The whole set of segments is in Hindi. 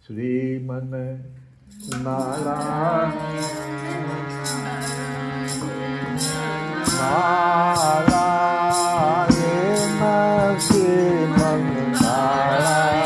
श्रीमन नारायण नारायण श्रीमन नारायण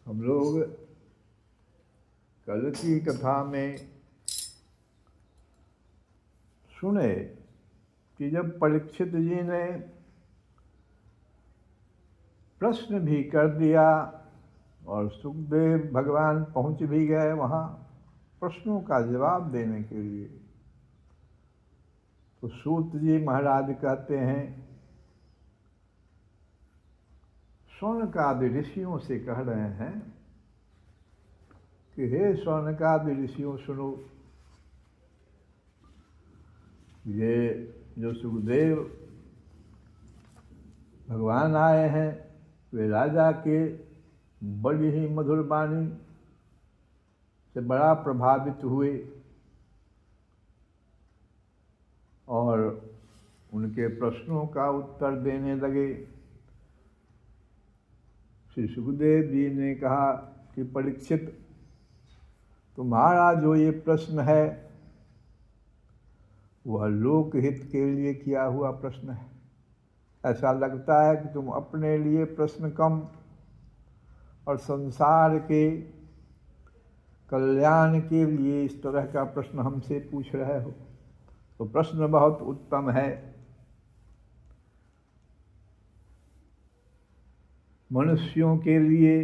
हम लोग कल की कथा में सुने कि जब परीक्षित जी ने प्रश्न भी कर दिया और सुखदेव भगवान पहुंच भी गए वहाँ प्रश्नों का जवाब देने के लिए, तो सूत जी महाराज कहते हैं शौनकादि ऋषियों से कह रहे हैं कि हे शौनकादि ऋषियों सुनो, ये जो सुखदेव भगवान आए हैं वे राजा के बड़ी ही मधुर वाणी से बड़ा प्रभावित हुए और उनके प्रश्नों का उत्तर देने लगे। श्री सुखदेव जी ने कहा कि परीक्षित, तुम्हारा जो ये प्रश्न है वह लोकहित के लिए किया हुआ प्रश्न है। ऐसा लगता है कि तुम अपने लिए प्रश्न कम और संसार के कल्याण के लिए इस तरह का प्रश्न हमसे पूछ रहे हो, तो प्रश्न बहुत उत्तम है। मनुष्यों के लिए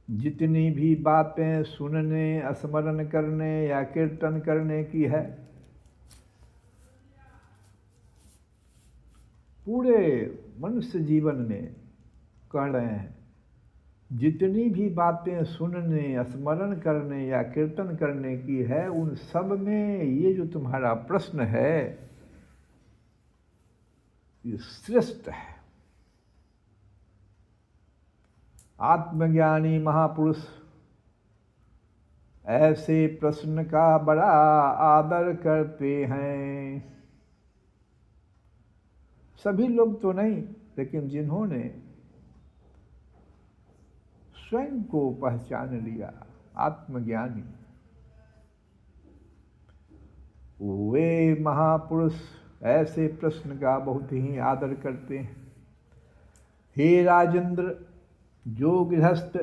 जितनी भी बातें सुनने, स्मरण करने या कीर्तन करने की है, पूरे मनुष्य जीवन में कह रहे हैं, जितनी भी बातें सुनने, स्मरण करने या कीर्तन करने की है, उन सब में ये जो तुम्हारा प्रश्न है ये श्रेष्ठ है। आत्मज्ञानी महापुरुष ऐसे प्रश्न का बड़ा आदर करते हैं। सभी लोग तो नहीं, लेकिन जिन्होंने स्वयं को पहचान लिया, आत्मज्ञानी, वे महापुरुष ऐसे प्रश्न का बहुत ही आदर करते हैं। हे राजेंद्र, जो गृहस्थ,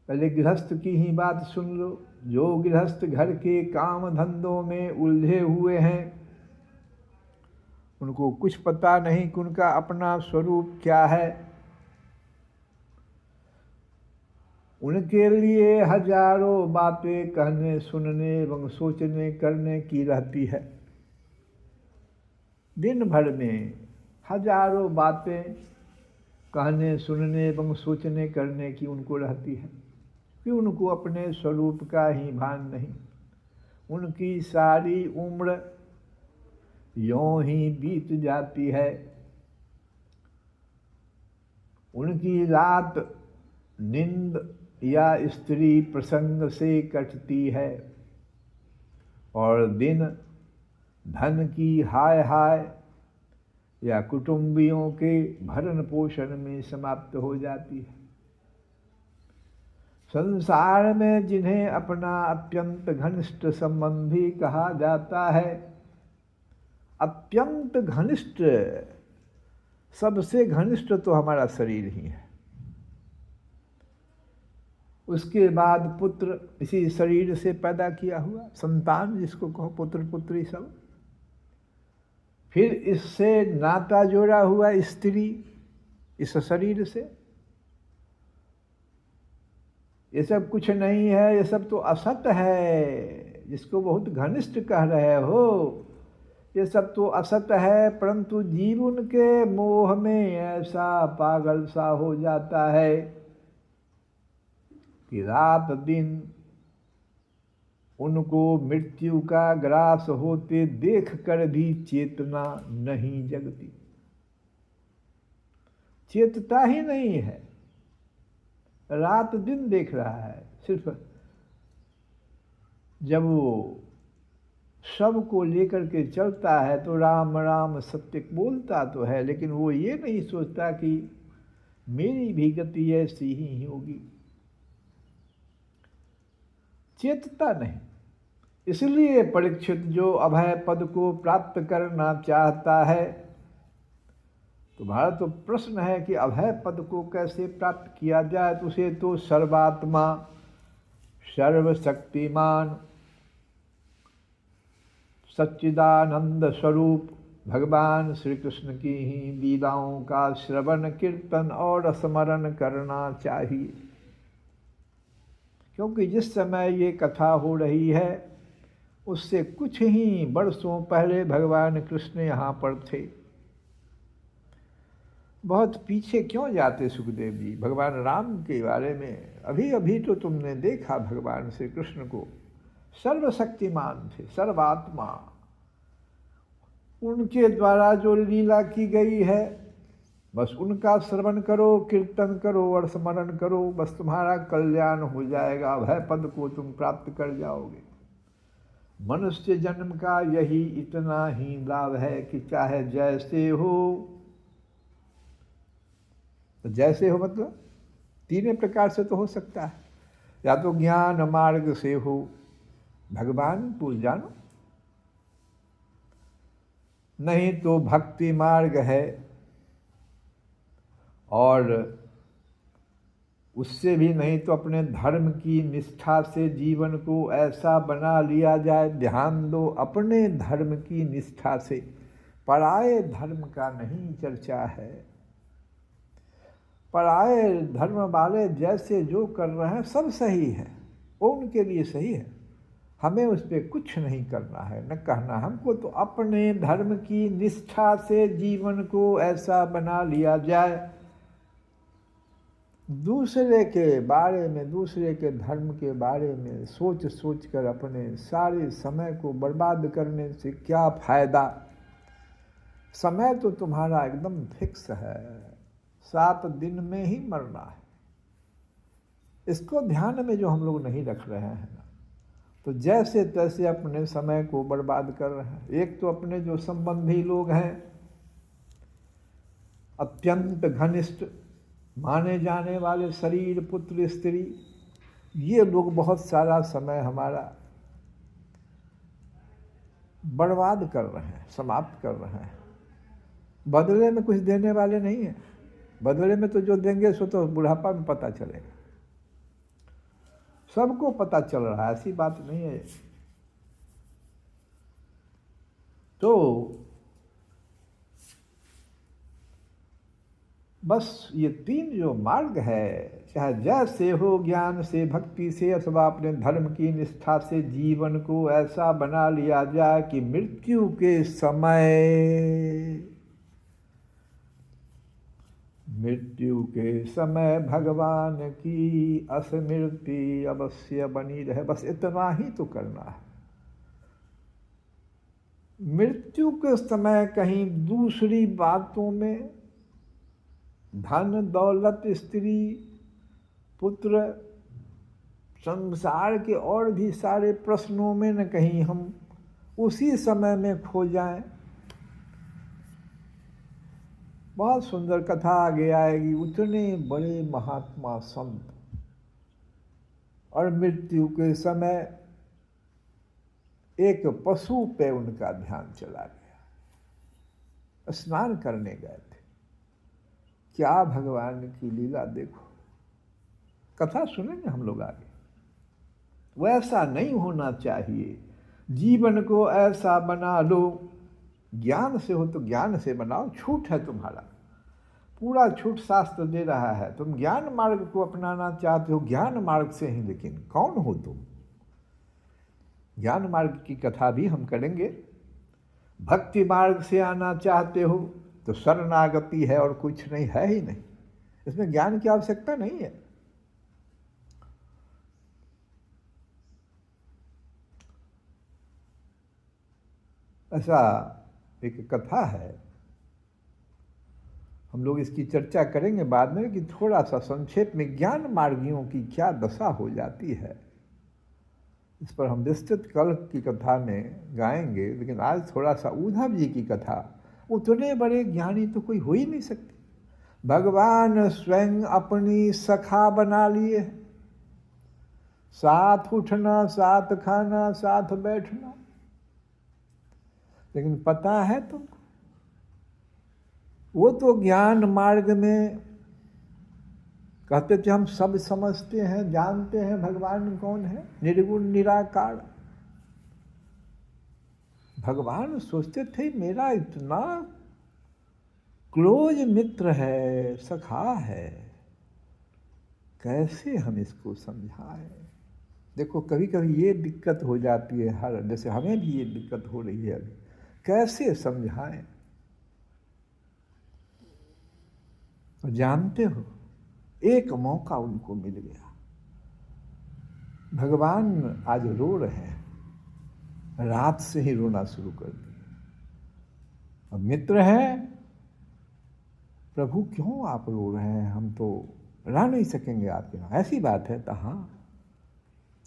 पहले गृहस्थ की ही बात सुन लो, जो गृहस्थ घर के काम धंधों में उलझे हुए हैं, उनको कुछ पता नहीं कि उनका अपना स्वरूप क्या है, उनके लिए हजारों बातें कहने, सुनने एवं सोचने करने की रहती है। दिन भर में हजारों बातें कहने, सुनने एवं सोचने करने की उनको रहती है कि उनको अपने स्वरूप का ही भान नहीं। उनकी सारी उम्र यों ही बीत जाती है। उनकी रात नींद या स्त्री प्रसंग से कटती है और दिन धन की हाय हाय या कुटुंबियों के भरण पोषण में समाप्त हो जाती है। संसार में जिन्हें अपना अत्यंत घनिष्ठ संबंधी कहा जाता है, अत्यंत घनिष्ठ, सबसे घनिष्ठ तो हमारा शरीर ही है। उसके बाद पुत्र इसी शरीर से पैदा किया हुआ संतान, जिसको कहो पुत्र पुत्री सब। फिर इससे नाता जोड़ा हुआ स्त्री इस शरीर से। ये सब कुछ नहीं है, ये सब तो असत है, जिसको बहुत घनिष्ठ कह रहे हो। ये सब तो असत है, परंतु जीवन के मोह में ऐसा पागल सा हो जाता है कि रात दिन उनको मृत्यु का ग्रास होते देख कर भी चेतना नहीं जगती, चेतता ही नहीं है, रात दिन देख रहा है। सिर्फ जब वो सबको लेकर के चलता है तो राम राम सत्य बोलता तो है, लेकिन वो ये नहीं सोचता कि मेरी भी गति ऐसी ही होगी, चेतता नहीं। इसलिए परीक्षित जो अभय पद को प्राप्त करना चाहता है, तुम्हारा तो प्रश्न है कि अभय पद को कैसे प्राप्त किया जाए, तो उसे तो सर्वात्मा सर्वशक्तिमान सच्चिदानंद स्वरूप भगवान श्री कृष्ण की ही लीलाओं का श्रवण कीर्तन और स्मरण करना चाहिए। क्योंकि जिस समय ये कथा हो रही है उससे कुछ ही वर्षों पहले भगवान कृष्ण यहाँ पर थे। बहुत पीछे क्यों जाते सुखदेव जी, भगवान राम के बारे में अभी अभी तो तुमने देखा। भगवान श्री कृष्ण को सर्वशक्तिमान थे, सर्वात्मा। उनके द्वारा जो लीला की गई है बस उनका श्रवण करो, कीर्तन करो और स्मरण करो, बस तुम्हारा कल्याण हो जाएगा, अभय पद को तुम प्राप्त कर जाओगे। मनुष्य जन्म का यही इतना ही लाभ है कि चाहे जैसे हो, तो जैसे हो मतलब तीन प्रकार से तो हो सकता है। या तो ज्ञान मार्ग से हो, भगवान को जानो, नहीं तो भक्ति मार्ग है और उससे भी नहीं तो अपने धर्म की निष्ठा से जीवन को ऐसा बना लिया जाए। ध्यान दो, अपने धर्म की निष्ठा से, पराये धर्म का नहीं चर्चा है। पराये धर्म वाले जैसे जो कर रहे हैं सब सही है, वो उनके लिए सही है, हमें उस पर कुछ नहीं करना है न कहना। हमको तो अपने धर्म की निष्ठा से जीवन को ऐसा बना लिया जाए, दूसरे के बारे में, दूसरे के धर्म के बारे में सोच सोच कर अपने सारे समय को बर्बाद करने से क्या फायदा। समय तो तुम्हारा एकदम फिक्स है, 7 दिन में ही मरना है। इसको ध्यान में जो हम लोग नहीं रख रहे हैं ना, तो जैसे तैसे अपने समय को बर्बाद कर रहे हैं। एक तो अपने जो संबंधी लोग हैं, अत्यंत घनिष्ठ माने जाने वाले शरीर, पुत्र, स्त्री, ये लोग बहुत सारा समय हमारा बर्बाद कर रहे हैं, समाप्त कर रहे हैं। बदले में कुछ देने वाले नहीं हैं। बदले में तो जो देंगे सो तो बुढ़ापा में पता चलेगा, सबको पता चल रहा है, ऐसी बात नहीं है। तो बस ये 3 जो मार्ग है, चाहे जैसे हो, ज्ञान से, भक्ति से, अथवा अपने धर्म की निष्ठा से जीवन को ऐसा बना लिया जाए कि मृत्यु के समय भगवान की स्मृति अवश्य बनी रहे। बस इतना ही तो करना है। मृत्यु के समय कहीं दूसरी बातों में, धन दौलत, स्त्री, पुत्र, संसार के और भी सारे प्रश्नों में न कहीं हम उसी समय में खो जाएं। बहुत सुंदर कथा आगे आएगी। उतने बड़े महात्मा संत और मृत्यु के समय एक पशु पे उनका ध्यान चला गया। स्नान करने गए थे, क्या भगवान की लीला देखो। कथा सुनेंगे हम लोग आगे। वैसा नहीं होना चाहिए। जीवन को ऐसा बना लो, ज्ञान से हो तो ज्ञान से बनाओ। छूट है तुम्हारा, पूरा छूट शास्त्र दे रहा है। तुम ज्ञान मार्ग को अपनाना चाहते हो, ज्ञान मार्ग से ही। लेकिन कौन हो तुम? ज्ञान मार्ग की कथा भी हम करेंगे। भक्ति मार्ग से आना चाहते हो तो शरणागति है और कुछ नहीं, है ही नहीं। इसमें ज्ञान की आवश्यकता नहीं है। ऐसा एक कथा है, हम लोग इसकी चर्चा करेंगे बाद में, कि थोड़ा सा संक्षेप में ज्ञान मार्गियों की क्या दशा हो जाती है, इस पर हम विस्तृत कल की कथा में गाएंगे। लेकिन आज थोड़ा सा उद्धव जी की कथा। उतने बड़े ज्ञानी तो कोई हो ही नहीं सकते। भगवान स्वयं अपनी सखा बना लिए, साथ उठना, साथ खाना, साथ बैठना। लेकिन पता है तुमको, वो तो ज्ञान मार्ग में कहते थे हम सब समझते हैं, जानते हैं भगवान कौन है, निर्गुण निराकार। भगवान सोचते थे मेरा इतना क्लोज मित्र है, सखा है, कैसे हम इसको समझाएं। देखो कभी कभी ये दिक्कत हो जाती है, हर जैसे हमें भी ये दिक्कत हो रही है अभी, कैसे समझाएं। तो जानते हो, एक मौका उनको मिल गया। भगवान आज रो रहे हैं, रात से ही रोना शुरू कर दिया। अब मित्र हैं, प्रभु क्यों आप रो रहे हैं, हम तो रह नहीं सकेंगे आपके यहाँ, ऐसी बात है? तो हाँ,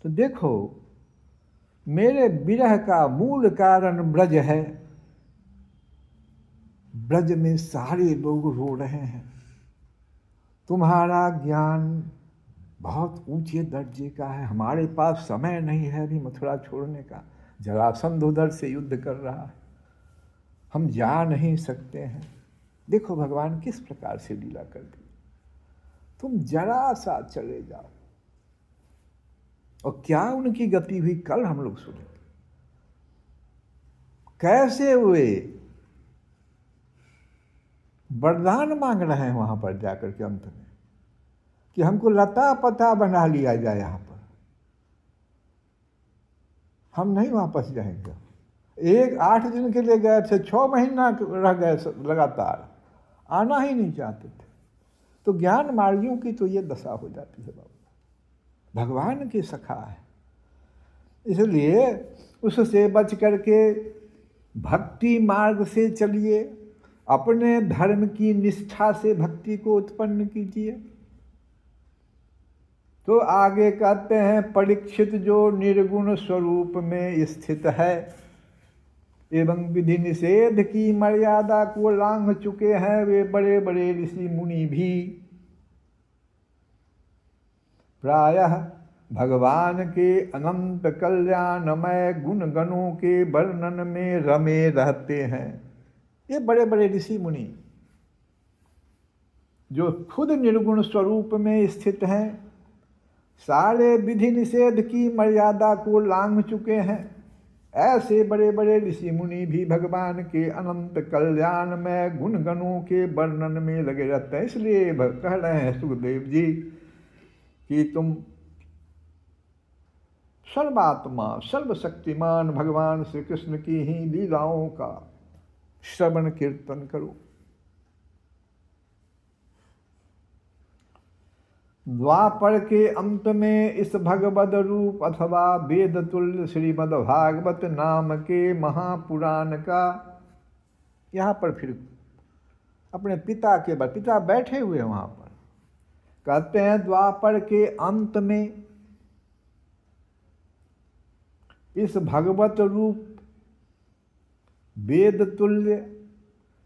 तो देखो मेरे विरह का मूल कारण ब्रज है। ब्रज में सारे लोग रो रहे हैं। तुम्हारा ज्ञान बहुत ऊंचे दर्जे का है, हमारे पास समय नहीं है अभी मथुरा छोड़ने का। जरासंध उधर से युद्ध कर रहा है, हम जा नहीं सकते हैं। देखो भगवान किस प्रकार से लीला कर दी। तुम जरा सा चले जाओ, और क्या उनकी गति हुई कल हम लोग सुने। कैसे हुए, वरदान मांग रहे हैं वहां पर जाकर के अंत में कि हमको लता पता बना लिया जाए यहाँ पर, हम नहीं वापस जाएंगे। 8 दिन के लिए गए थे, 6 महीना रह गए लगातार, आना ही नहीं चाहते थे। तो ज्ञान मार्गियों की तो ये दशा हो जाती है बाबू। भगवान की सखा है, इसलिए उससे बच करके भक्ति मार्ग से चलिए, अपने धर्म की निष्ठा से भक्ति को उत्पन्न कीजिए। तो आगे कहते हैं, परीक्षित जो निर्गुण स्वरूप में स्थित है एवं विधि निषेध की मर्यादा को लांघ चुके हैं, वे बड़े बड़े ऋषि मुनि भी प्रायः भगवान के अनंत कल्याणमय गुण गणों के वर्णन में रमे रहते हैं। ये बड़े बड़े ऋषि मुनि जो खुद निर्गुण स्वरूप में स्थित हैं, सारे विधि निषेध की मर्यादा को लांघ चुके हैं, ऐसे बड़े बड़े ऋषि मुनि भी भगवान के अनंत कल्याण में गुण गणों के वर्णन में लगे रहते हैं। इसलिए कह रहे हैं सुखदेव जी कि तुम सर्वात्मा सर्वशक्तिमान भगवान श्री कृष्ण की ही लीलाओं का श्रवण कीर्तन करो। द्वापर के अंत में इस भगवद रूप अथवा वेद तुल्य श्रीमद् भागवत नाम के महापुराण का, यहाँ पर फिर अपने पिता के बाद, पिता बैठे हुए वहाँ पर, कहते हैं द्वापर के अंत में इस भगवत रूप वेद तुल्य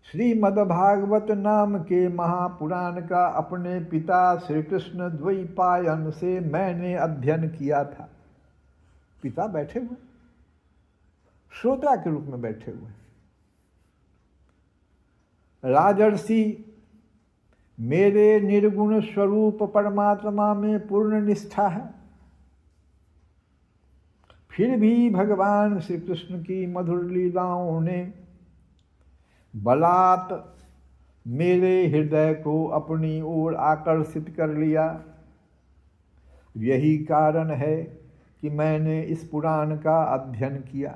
श्रीमद्भागवत नाम के महापुराण का अपने पिता श्री कृष्ण द्वैपायन से मैंने अध्ययन किया था। पिता बैठे हुए, श्रोता के रूप में बैठे हुए। राजर्षि मेरे निर्गुण स्वरूप परमात्मा में पूर्ण निष्ठा है। फिर भी भगवान श्री कृष्ण की मधुर लीलाओं ने बलात् मेरे हृदय को अपनी ओर आकर्षित कर लिया। यही कारण है कि मैंने इस पुराण का अध्ययन किया।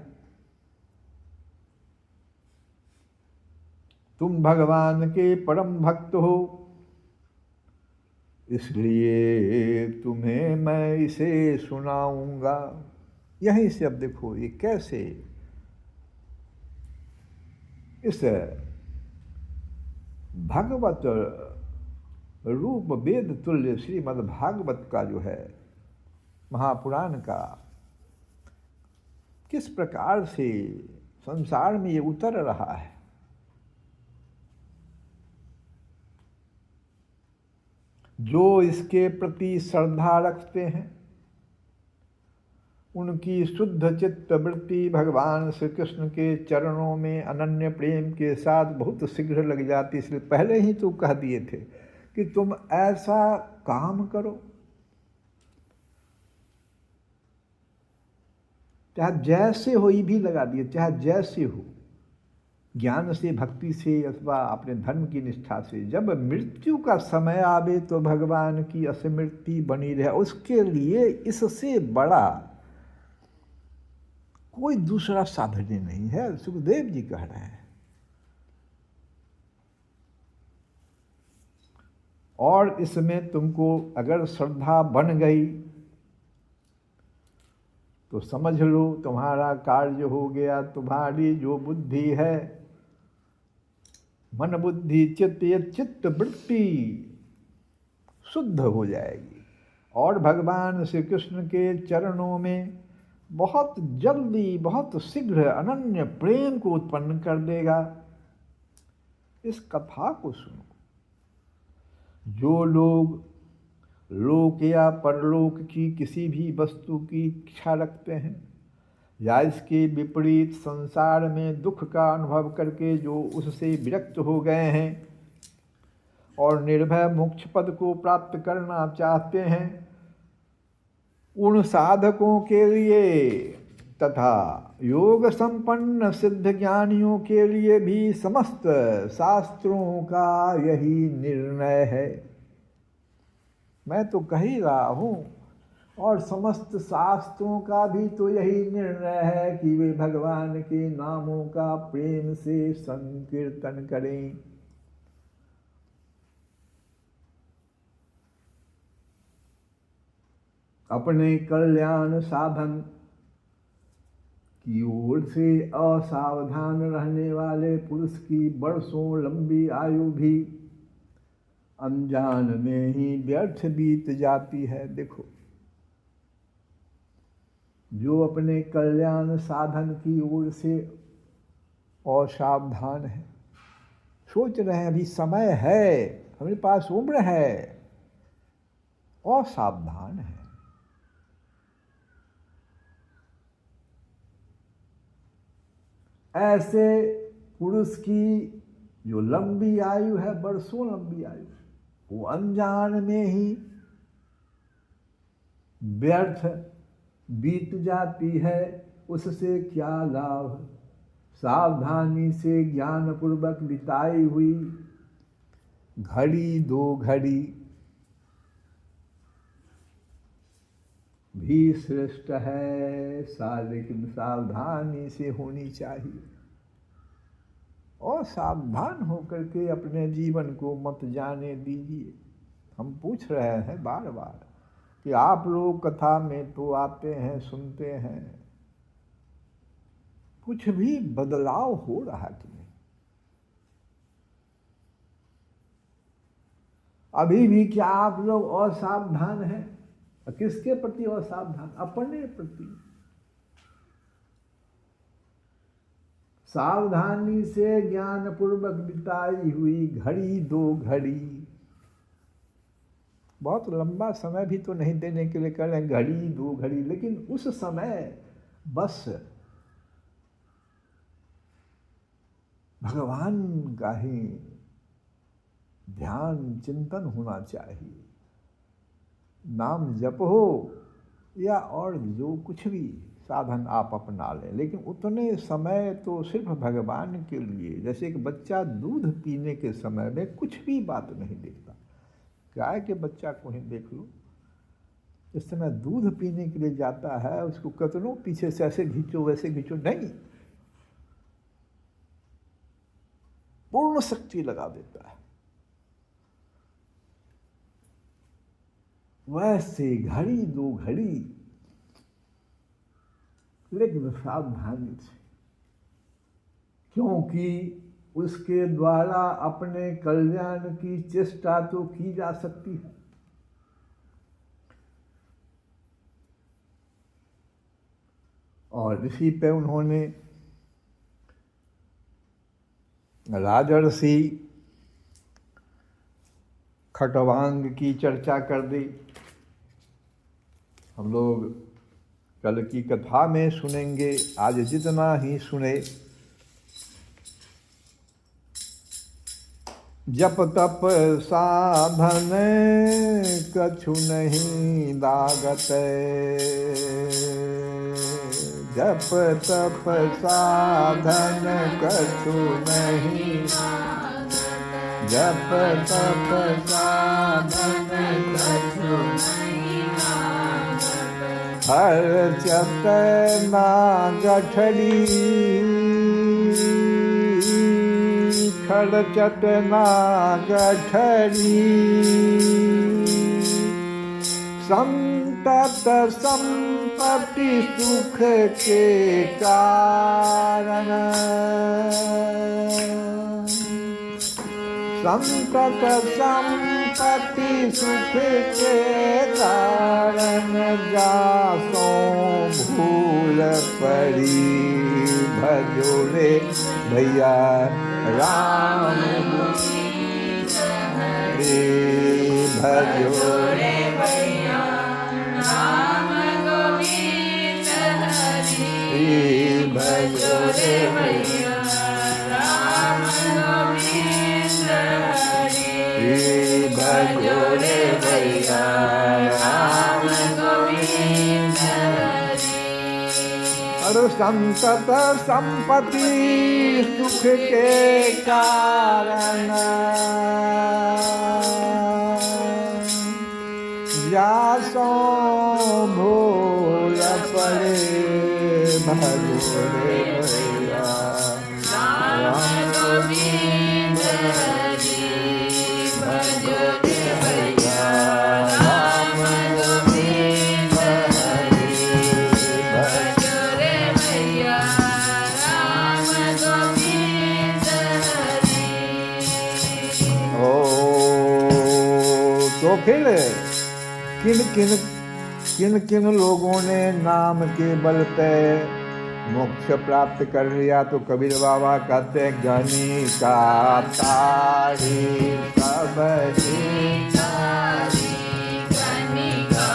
तुम भगवान के परम भक्त हो, इसलिए तुम्हें मैं इसे सुनाऊंगा। यहीं से अब देखो ये कैसे इस भगवत रूप वेद तुल्य श्रीमद् भागवत का जो है महापुराण का किस प्रकार से संसार में ये उतर रहा है। जो इसके प्रति श्रद्धा रखते हैं उनकी शुद्ध चित्त वृत्ति भगवान श्री कृष्ण के चरणों में अनन्य प्रेम के साथ बहुत शीघ्र लग जाती। इसलिए पहले ही तो कह दिए थे कि तुम ऐसा काम करो, चाहे जैसे हो, ये भी लगा दिए, चाहे जैसे हो, ज्ञान से, भक्ति से अथवा अपने धर्म की निष्ठा से। जब मृत्यु का समय आवे तो भगवान की स्मृति बनी रहे, उसके लिए इससे बड़ा कोई दूसरा साधन नहीं है। सुखदेव जी कह रहे हैं। और इसमें तुमको अगर श्रद्धा बन गई तो समझ लो तुम्हारा कार्य हो गया। तुम्हारी जो बुद्धि है, मन बुद्धि चित्त, ये चित्त वृत्ति शुद्ध हो जाएगी और भगवान श्री कृष्ण के चरणों में बहुत जल्दी, बहुत शीघ्र अनन्य प्रेम को उत्पन्न कर देगा। इस कथा को सुनो। जो लोग लोक या परलोक की किसी भी वस्तु की इच्छा रखते हैं या इसके विपरीत संसार में दुख का अनुभव करके जो उससे विरक्त हो गए हैं और निर्भय मोक्ष पद को प्राप्त करना चाहते हैं, उन साधकों के लिए तथा योग संपन्न सिद्ध ज्ञानियों के लिए भी समस्त शास्त्रों का यही निर्णय है। मैं तो कह ही रहा हूँ, और समस्त शास्त्रों का भी तो यही निर्णय है कि वे भगवान के नामों का प्रेम से संकीर्तन करें। अपने कल्याण साधन की ओर से असावधान रहने वाले पुरुष की वर्षों लंबी आयु भी अनजान में ही व्यर्थ बीत जाती है। देखो, जो अपने कल्याण साधन की ओर से असावधान है, सोच रहे हैं अभी समय है, हमारे पास उम्र है, असावधान है, ऐसे पुरुष की जो लंबी आयु है, वर्षों लंबी आयु, वो अनजान में ही व्यर्थ बीत जाती है। उससे क्या लाभ? सावधानी से ज्ञानपूर्वक बिताई हुई घड़ी दो घड़ी भी श्रेष्ठ है, लेकिन सावधानी से होनी चाहिए। और सावधान होकर के अपने जीवन को मत जाने दीजिए। हम पूछ रहे हैं बार बार कि आप लोग कथा में तो आते हैं, सुनते हैं, कुछ भी बदलाव हो रहा कि नहीं? अभी भी क्या आप लोग असावधान हैं? किसके प्रति असावधान? अपने प्रति। सावधानी से ज्ञान पूर्वक बिताई हुई घड़ी दो घड़ी, बहुत लंबा समय भी तो नहीं देने के लिए कह रहे हैं घड़ी दो घड़ी, लेकिन उस समय बस भगवान का ही ध्यान चिंतन होना चाहिए। नाम जप हो या और जो कुछ भी साधन आप अपना लें, लेकिन उतने समय तो सिर्फ भगवान के लिए। जैसे एक बच्चा दूध पीने के समय में कुछ भी बात नहीं देखता, गाय के बच्चा को ही देख लो, इस समय दूध पीने के लिए जाता है, उसको कतनों पीछे से ऐसे खींचो वैसे खींचो, नहीं, पूर्ण शक्ति लगा देता है। वैसे घड़ी दो घड़ी, लेकिन सावधानी से, क्योंकि उसके द्वारा अपने कल्याण की चेष्टा तो की जा सकती है। और इसी पे उन्होंने राजर्षि खटवांग की चर्चा कर दी। हम लोग कल की कथा में सुनेंगे, आज जितना ही सुने। जप तप साधन कछु नहीं लागत, जप तप साधन कछु नहीं, जप तप साधन कछु नहीं, हर चतना गठड़ी, खड़ चतना गठड़ी, संतत संपत्ति सुख के कारण, संतत संपत्ति सुख के कारण, जासो भूल पड़ी भजो रे भैया राम, भजो रे भैया राम गोविंद हरि, भजो रे भैया राम गोविंद हरि, भजो रे भैया राम गोविंद हरि। और संतत संपत्ति सुख के कारण, जासो भूल पड़े भजो रे भैया राम गोविंद हरि, भजो रे भैया राम गोविंद हरि, भजो रे भैया राम गोविंद हरि। तो फिर किन किन लोगों ने नाम के बल पे मोक्ष प्राप्त कर लिया, तो कबीर बाबा कहते हैं गनी का तारी सबरी तारी, गनी का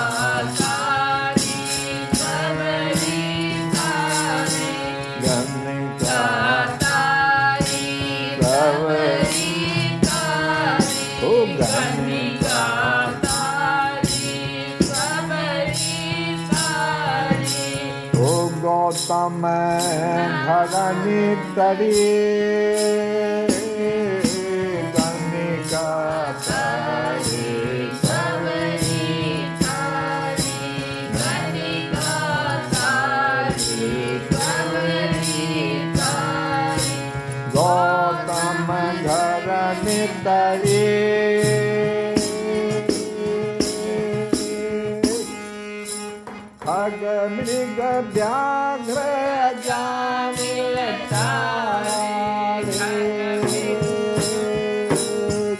तारी सबरी तारी, गनी का तारी सबरी तारी, ओ गनी गौतम धरनी तरी, गणिका तारी सबरी तारी, गणिका तारी सबरी तारी, गौतम धरनी तरी, खग मृग व्याघ्र जामिल तारे,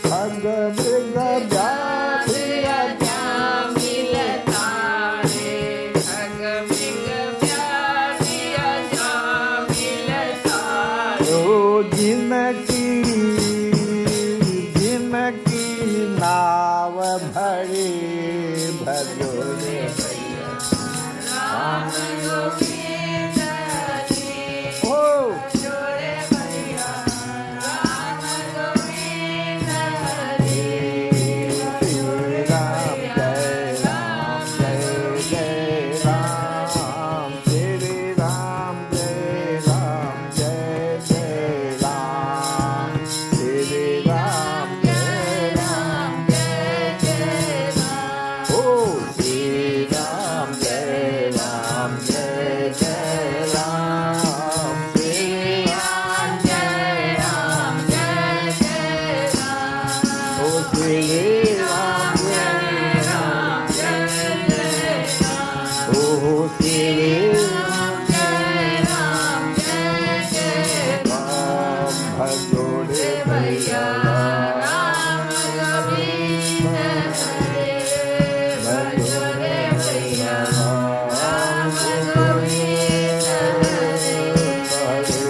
खग मृग व्याघ्र जामिल तारे, खग मृग व्याघ्र जामिल तारे, ओ जिनकी नाव भरी भजो रे राम गोविंद हरि, भजो रे भैया राम गोविंद हरि, जय राम श्री राम जय राम जय जय राम ओ श्री राम जय राम जय जय राम ओ श्री राम जय राम जय जय राम भजोड़े भैया राम कबीर हरे भजोड़े भैया राम कबीर हरे।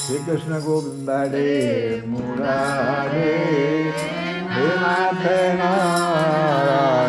श्री कृष्ण गोविंद हरे मुरारे हे नाथ नारायण